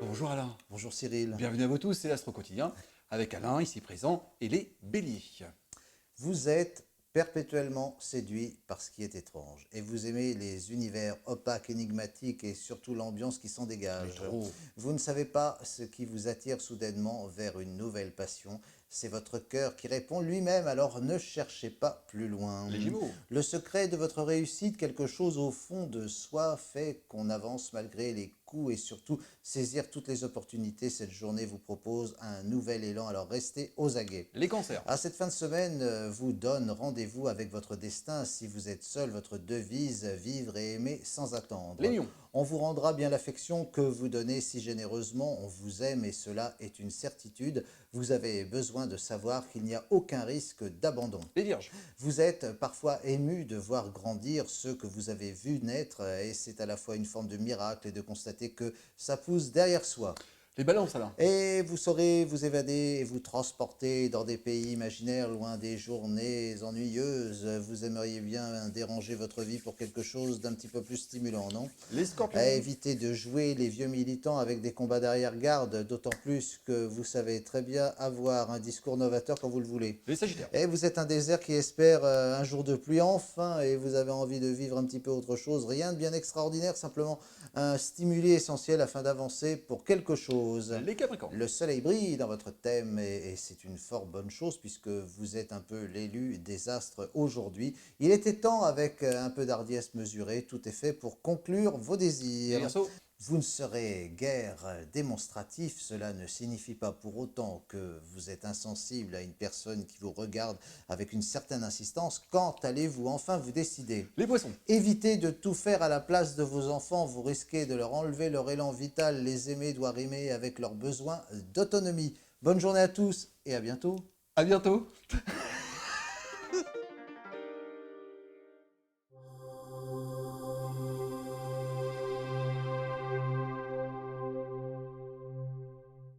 Bonjour Alain, Bonjour Cyril. bienvenue à vous tous, c'est l'Astro Quotidien, avec Alain ici présent et les béliers. Vous êtes perpétuellement séduit par ce qui est étrange et vous aimez les univers opaques, énigmatiques et surtout l'ambiance qui s'en dégage. Trop. Vous ne savez pas ce qui vous attire soudainement vers une nouvelle passion. C'est votre cœur qui répond lui-même, alors ne cherchez pas plus loin. Les Gémeaux. Le secret de votre réussite, quelque chose au fond de soi, fait qu'on avance malgré les coups et surtout saisir toutes les opportunités. Cette journée vous propose un nouvel élan, alors restez aux aguets. Les Cancers. À cette fin de semaine vous donne rendez-vous avec votre destin. Si vous êtes seul, votre devise, vivre et aimer sans attendre. Les Lions. On vous rendra bien l'affection que vous donnez si généreusement. On vous aime et cela est une certitude. Vous avez besoin de savoir qu'il n'y a aucun risque d'abandon. Les Vierges. Vous êtes parfois ému de voir grandir ceux que vous avez vus naître et c'est à la fois une forme de miracle et de constater que ça pousse derrière soi. Les Balances Alain. Et vous saurez vous évader et vous transporter dans des pays imaginaires, loin des journées ennuyeuses. Vous aimeriez bien déranger votre vie pour quelque chose d'un petit peu plus stimulant, non? Les Scorpions. Évitez de jouer les vieux militants avec des combats d'arrière-garde, d'autant plus que vous savez très bien avoir un discours novateur quand vous le voulez. Les Sagittaires. Et vous êtes un désert qui espère un jour de pluie enfin, et vous avez envie de vivre un petit peu autre chose. Rien de bien extraordinaire, simplement un stimuli essentiel afin d'avancer pour quelque chose. Les Capricornes. Le soleil brille dans votre thème et c'est une fort bonne chose puisque vous êtes un peu l'élu des astres aujourd'hui. Il était temps, avec un peu d'hardiesse mesurée, tout est fait pour conclure vos Les désirs. Verseaux. Vous ne serez guère démonstratif, cela ne signifie pas pour autant que vous êtes insensible à une personne qui vous regarde avec une certaine insistance. Quand allez-vous enfin vous décider? Les Poissons. Évitez de tout faire à la place de vos enfants, vous risquez de leur enlever leur élan vital. Les aimer doit rimer avec leurs besoins d'autonomie. Bonne journée à tous et à bientôt. À bientôt.